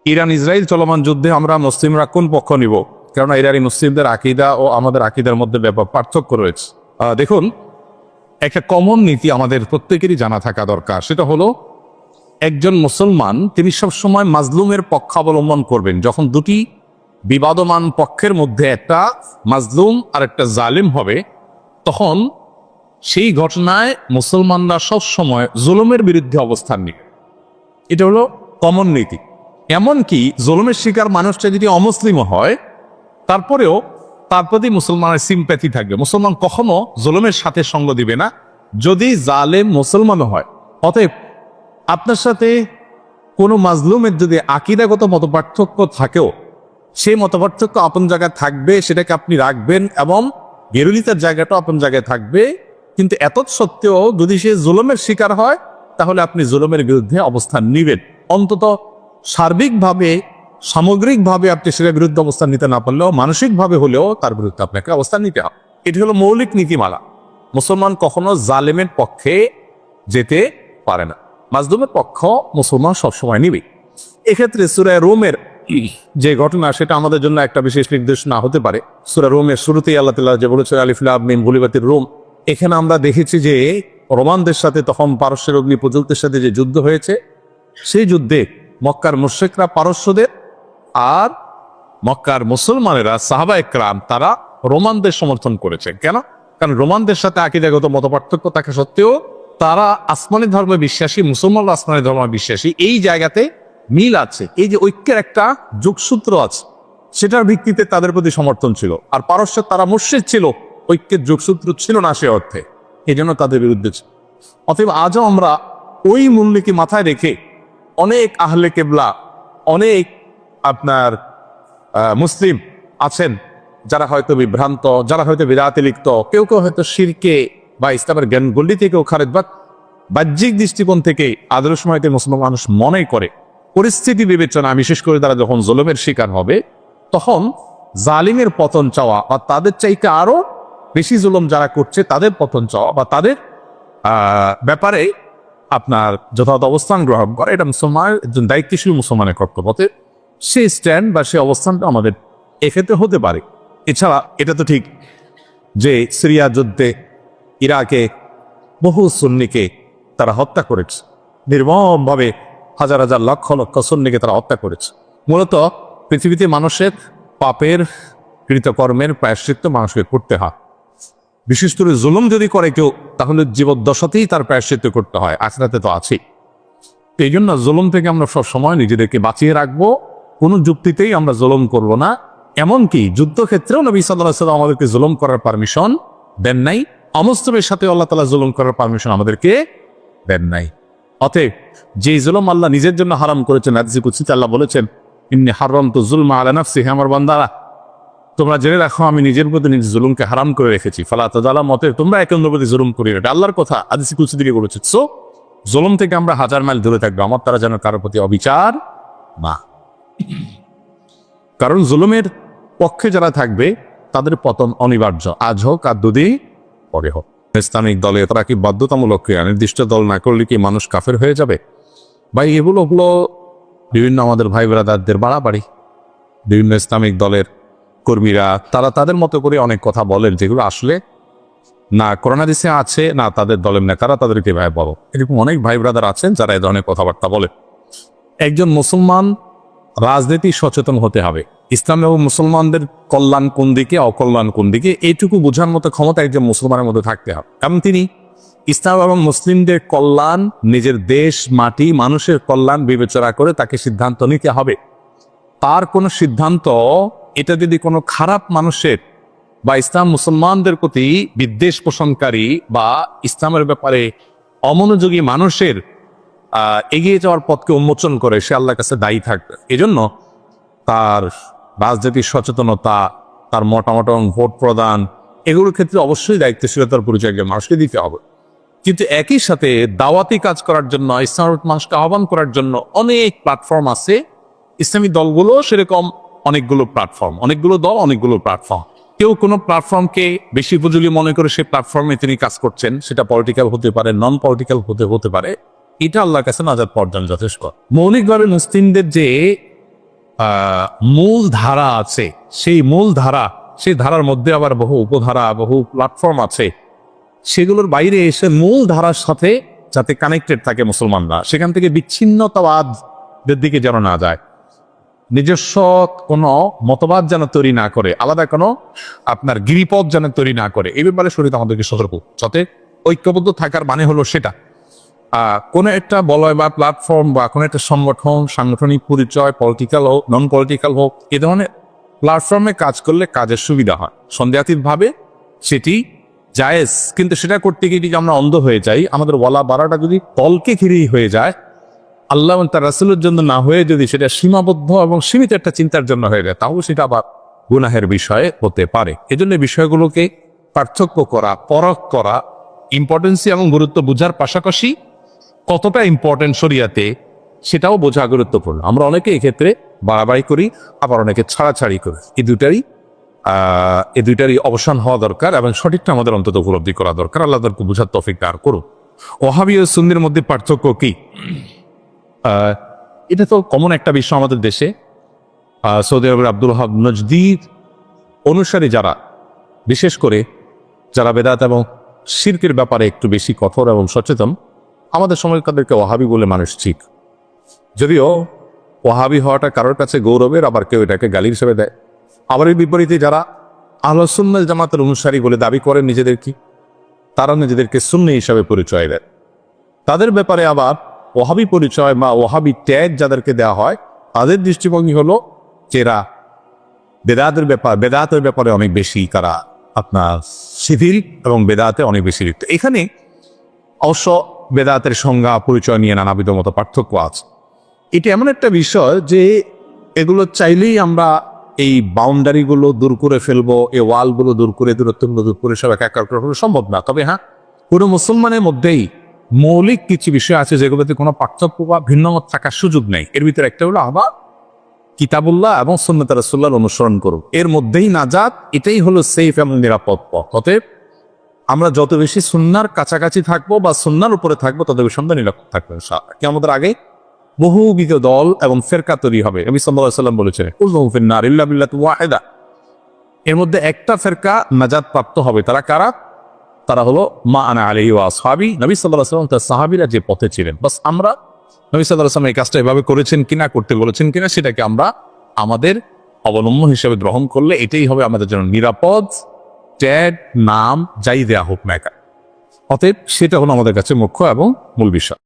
Iran Israel চলমান যুদ্ধে আমরা মুসলিমরা কোন পক্ষ নিব, কেননা ইরানি মুসলিমদের আকীদা ও আমাদের আকীদার মধ্যে ব্যাপক পার্থক্য রয়েছে। দেখুন, একটা কমন নীতি আমাদের প্রত্যেকেরই জানা থাকা দরকার, সেটা হলো একজন মুসলমান তিনি সবসময় মাজলুমের পক্ষ অবলম্বন করবেন। যখন দুটি বিবাদমান পক্ষের মধ্যে একটা মাজলুম আর একটা জালিম হবে, তখন সেই ঘটনায় মুসলমানরা সবসময় জুলুমের বিরুদ্ধে অবস্থান নিবে। এটা হলো কমন নীতি। এমনকি জুলুমের শিকার মানুষটা যদি অমুসলিমও হয়, তারপরেও তার প্রতি মুসলমানের সিম্প্যাথি থাকবে। মুসলমান কখনো জুলুমের সাথে সঙ্গ দিবে না যদি জালেম মুসলমানও হয়। অতএব আপনার সাথে কোনো মাজলুমের যদি আকীদাগত মতপার্থক্য থাকেও, সেই মতপার্থক্য আপন জায়গায় থাকবে, সেটাকে আপনি রাখবেন, এবং বিরোধিতার জায়গাটা আপন জায়গায় থাকবে। কিন্তু এত সত্ত্বেও যদি সে জুলুমের শিকার হয়, তাহলে আপনি জুলুমের বিরুদ্ধে অবস্থান নিবেন। অন্তত সার্বিকভাবে সামগ্রিকভাবে আপনি সেটার বিরুদ্ধে অবস্থান নিতে না পারলেও মানসিকভাবে হলেও তার বিরুদ্ধে আপনাকে অবস্থান নিতে হবে। এটি হলো মৌলিক নীতিমালা। মুসলমান কখনো জালেমের পক্ষে যেতে পারে না, মাজলুমের পক্ষ মুসলমান সবসময় নিবে। এক্ষেত্রে সূরা রুমের যে ঘটনা, সেটা আমাদের জন্য একটা বিশেষ নির্দেশনা হতে পারে। সূরা রুমের শুরুতেই আল্লাহ তাআলা যে বলেছেন আলিফ লাম মিম গুলিবাতির রুম, এখানে আমরা দেখেছি যে রোমানদের সাথে তখন পারস্যের অগ্নি প্রজ্বলতের সাথে যে যুদ্ধ হয়েছে, সেই যুদ্ধে মক্কার মুশরিকরা পারস্যদের আর মক্কার মুসলমানেরা সাহাবা একরাম তারা রোমানদের সমর্থন করেছে। কেন? কারণ রোমানদের সাথে আকীদাগত মতপার্থক্য থাকা সত্ত্বেও তারা আসমানি ধর্মে বিশ্বাসী, মুসলমানরা আসমানি ধর্মে বিশ্বাসী। এই জায়গাতে মিল আছে, এই যে ঐক্যের একটা যোগসূত্র আছে, সেটার ভিত্তিতে তাদের প্রতি সমর্থন ছিল। আর পারস্য তারা মুশরিক ছিল, ঐক্যের যোগসূত্র ছিল না সে অর্থে, এই জন্য তাদের বিরুদ্ধে ছিল। অতএব আজও আমরা ওই মূল্যকে মাথায় রেখে অনেক আহলে কেবলা, অনেক আপনার মুসলিম আছেন যারা হয়তো বিভ্রান্ত, যারা হয়তো বিদআতে লিপ্ত, কেউ কেউ হয়তো শিরকে বা ইসলামের জ্ঞান গণ্ডি থেকেও খারেজ, বা বাহ্যিক দৃষ্টিকোণ থেকে আদর্শময়তে মুসলমান মানুষ মনে করে পরিস্থিতি বিবেচনা, বিশেষ করে তারা যখন জুলুমের শিকার হবে, তখন জালিমের পতন চাওয়া বা তাদের চাইতে আরো বেশি জুলুম যারা করছে তাদের পতন চাওয়া বা তাদের ব্যাপারে আপনার যথাযথ অবস্থান গ্রহণ করা, এটা মুসলমানের একজন দায়িত্বশীল মুসলমানের কর্তব্য। সে স্ট্যান্ড বা সে অবস্থানটা আমাদের এক্ষেত্রে হতে পারে। এছাড়া এটা তো ঠিক যে সিরিয়া যুদ্ধে ইরাকে বহু সুন্নিকে তারা হত্যা করেছে, নির্মমভাবে হাজার হাজার লক্ষ লক্ষ সুন্নিকে তারা হত্যা করেছে। মূলত পৃথিবীতে মানুষের পাপের কৃতকর্মের প্রায়শ্চিত্ত মানুষকে করতে হয়। বিশেষ করে জুলুম যদি করে কেউ, তাহলে জীবদ্দশাতেই তার প্রায়শ্চিত্ত করতে হয়, আখিরাতে তো আছেই। এই জন্য জুলুম থেকে আমরা সবসময় নিজেদেরকে বাঁচিয়ে রাখবো। কোনো যুক্তিতেই আমরা জুলুম করব না। এমনকি যুদ্ধক্ষেত্রেও নবী সাল্লাল্লাহু আলাইহি ওয়াসাল্লাম আমাদেরকে জুলুম করার পারমিশন দেন নাই। অমুসলিমের সাথে আল্লাহ তাআলা জুলুম করার পারমিশন আমাদেরকে দেন নাই। অতএব যে জুলুম আল্লাহ নিজের জন্য হারাম করেছেন, হাদিসে কুদসিতে আল্লাহ বলেছেন, ইন্নী হারামতু যুলমা আলা নাফসি, হে আমার বান্দারা, তোমরা জেনে রাখো আমি নিজের প্রতি নিজের জুলুমকে হারাম করে রেখেছি। ফালা তাযালামু, অতএব তোমরা একে অন্যের প্রতি জুলুম করিও না। এটা আল্লাহর কথা, হাদিসে কুদসি থেকে বলেছে। সো জুলুম থেকে আমরা হাজার মাইল দূরে থাকবো, আমার তারা যেন কারোর প্রতি অবিচার না। কারণ জুলুমের পক্ষে যারা থাকবে তাদের পতন অনিবার্য, আজ হোক আর দুদিন পরে হোক। ইসলামিক দলে তারা কি বাধ্যতামূলক ক্রিয়া, নির্দিষ্ট দল না করলে কি মানুষ কাফের হয়ে যাবে? ভাই, এগুলো হলো বিভিন্ন আমাদের ভাই ব্রাদারদের বাড়াবাড়ি। বিভিন্ন ইসলামিক দলের কর্মীরা তারা তাদের মতো করে অনেক কথা বলেন, যেগুলো আসলে না কোরআন হাদিসে আছে, না তাদের দলের নেতারা তাদেরকে ভাই বলো। এরকম অনেক ভাই ব্রাদার আছেন যারা এই ধরনের কথাবার্তা বলে। একজন মুসলমান রাজনীতি সচেতন হতে হবে। ইসলাম এবং মুসলমানদের কল্যাণ কোন দিকে, অকল্যাণ কোন দিকে, এইটুকু বোঝার মতো ক্ষমতা একজন মুসলমানের মধ্যে থাকতে হবে। কারণ তিনি ইসলাম এবং মুসলিমদের কল্যাণ, নিজের দেশ, মাটি, মানুষের কল্যাণ বিবেচনা করে তাকে সিদ্ধান্ত নিতে হবে। তার কোনো সিদ্ধান্ত এটা যদি কোনো খারাপ মানুষের বা ইসলাম মুসলমানদের প্রতি বিদ্বেষ পোষণকারী বা ইসলামের ব্যাপারে অমনোযোগী মানুষের এগিয়ে যাওয়ার পথকে উন্মোচন করে, সে আল্লাহর কাছে দায়ী থাকবে। এজন্য তার রাজনৈতিক সচেতনতা, তার মতামত এবং ভোট প্রদান, এগুলোর ক্ষেত্রে অবশ্যই দায়িত্বশীলতার পরিচয় একজন মানুষকে দিতে হবে। কিন্তু একই সাথে দাওয়াতি কাজ করার জন্য, ইসলামের মানুষকে আহ্বান করার জন্য অনেক প্ল্যাটফর্ম আছে। ইসলামী দলগুলো সেরকম অনেকগুলো প্ল্যাটফর্ম, অনেকগুলো দল, অনেকগুলো প্ল্যাটফর্ম। কেউ কোনো প্ল্যাটফর্মকে বেশি উপযোগী মনে করে সে প্ল্যাটফর্মে তিনি কাজ করছেন, সেটা পলিটিক্যাল হতে পারে, নন পলিটিক্যাল হতে পারে। এটা আল্লাহর কাছে নাজাত পাওয়ার জন্য যথেষ্ট। মৌলিকভাবে মুসলিমদের যে মূল ধারা আছে, সেই মূল ধারা, সেই ধারার মধ্যে আবার বহু উপধারা, বহু প্ল্যাটফর্ম আছে, সেগুলোর বাইরে এসে মূল ধারার সাথে যাতে কানেক্টেড থাকে মুসলমানরা, সেখান থেকে বিচ্ছিন্নতাবাদের দিকে যেন না যায়, নিজস্ব কোনো মতবাদ যেন তৈরি না করে, আলাদা কোনো আপনার গিরিপথ যেন তৈরি না করে, এই ব্যাপারে শরীয়ত আমাদেরকে সতর্ক। যাতে ঐক্যবদ্ধ থাকার মানে হলো সেটা কোনো একটা বলয় বা প্ল্যাটফর্ম বা কোনো একটা সংগঠন, সাংগঠনিক পরিচয়, পলিটিক্যাল হোক নন পলিটিক্যাল হোক, এ ধরনের প্ল্যাটফর্মে কাজ করলে কাজের সুবিধা হয়, সন্দেহাতীতভাবে সেটি জায়েজ। কিন্তু সেটা করতে গিয়ে যদি আমরা অন্ধ হয়ে যাই, আমাদের ওয়ালা বাড়াটা যদি তলকে ঘিরেই হয়ে যায়, আল্লাহ এবং তার রাসূলের জন্য না হয়ে যদি সেটা সীমাবদ্ধ এবং সীমিত একটা চিন্তার জন্য হয়ে যায়, তাহলে সেটা আবার গুনাহের বিষয়ে হতে পারে। এজন্য বিষয়গুলোকে পার্থক্য করা, পরখ করা, ইম্পর্টেন্সি এবং গুরুত্ব বোঝার পাশাপাশি কতটা ইম্পর্টেন্ট শরিয়াতে সেটাও বোঝা গুরুত্বপূর্ণ। আমরা অনেকে এক্ষেত্রে বাড়াবাড়ি করি, আবার অনেকে ছাড়াছাড়ি করি। এই দুইটারই অবসান হওয়া দরকার এবং সঠিকটা আমাদের অন্তত উপলব্ধি করা দরকার। আল্লাহ তাআলা বোঝার তৌফিক দান করুন। ওয়াহাবি ও সুন্নির মধ্যে পার্থক্য কি? এটা তো কমন একটা বিষয় আমাদের দেশে। সৌদি আরবের আব্দুল ওয়াহাব নজদীর অনুসারী যারা, বিশেষ করে যারা বেদাত এবং শিরকের ব্যাপারে একটু বেশি কঠোর এবং সচেতন, আমাদের সময় তাদেরকে ওয়াহাবি বলে মানুষ ঠিক। যদিও ওয়াহাবি হওয়াটা কারোর কাছে গৌরবের, আবার কেউ এটাকে গালি হিসেবে দেয়। আবার এর বিপরীতে যারা আহলে সুন্নাত জামাতের অনুসারী বলে দাবি করেন নিজেদেরকে, তারা নিজেদেরকে সুন্নি হিসাবে পরিচয় দেয়। তাদের ব্যাপারে আবার ওয়াহাবি পরিচয় বা ওয়াহাবি ট্যাগ যাদেরকে দেওয়া হয়, তাদের দৃষ্টিভঙ্গি হলো যে এরা বেদাতের ব্যাপারে অনেক বেশি তারা আপনার শিথিল এবং বেদাতে অনেক বেশি লিপ্ত। এখানে অবশ্য বেদাতের সংজ্ঞা পরিচয় নিয়ে নানাবিধ মতো পার্থক্য আছে। এটা এমন একটা বিষয় যে এগুলো চাইলেই আমরা এই বাউন্ডারিগুলো দূর করে ফেলবো, এই ওয়ালগুলো দূর করে, দূরত্বগুলো দূর করে সব একাকার করা সম্ভব না। তবে হ্যাঁ, কোনো মুসলমানের মধ্যেই মৌলিক কিছু বিষয় আছে যেগুলোতে কোনো পার্থক্য বা ভিন্নমত থাকার সুযোগ নেই। এর ভিতরে একটা হলো আমরা কিতাবুল্লাহ এবং সুন্নাত রাসূলুল্লাহর অনুসরণ করব, এর মধ্যেই নাজাত, এটাই হলো সেফ এবং নিরাপদ পথ। অতএব আমরা যত বেশি সুন্নাহর কাছাকাছি থাকবো বা সুন্নাহর উপরে থাকবো, তত বেশি আমরা নিরাপদ থাকবো ইনশাআল্লাহ। কিয়ামতের আগে বহুবিধ দল এবং ফেরকা তৈরি হবে। নবী সাল্লাল্লাহু আলাইহি ওয়াসাল্লাম বলেছেন, কুল্লুহুম ফিন-নার ইল্লা মিল্লাতুন ওয়াহিদা। এর মধ্যে একটা ফেরকা নাজাত প্রাপ্ত হবে। তারা কারা? তারা হলো মা আনা আলাইহি ওয়া আসহাবি। নবী সাল্লাল্লাহু আলাইহি ওয়াসাল্লাম তার সাহাবীরা যে পথে ছিলেন, বাস আমরা নবী সাল্লাল্লাহু আলাইহি ওয়াসাল্লাম এই কাজটা এভাবে করেছেন কিনা, করতে বলেছেন কিনা, সেটাকে আমরা আমাদের অবলম্বন হিসেবে গ্রহণ করলে এটাই হবে আমাদের জন্য নিরাপদ। ট্যাগ, নাম যাই দেয়া হোক না কেন, অতএব সেটা হলো আমাদের কাছে মুখ্য এবং মূল বিষয়।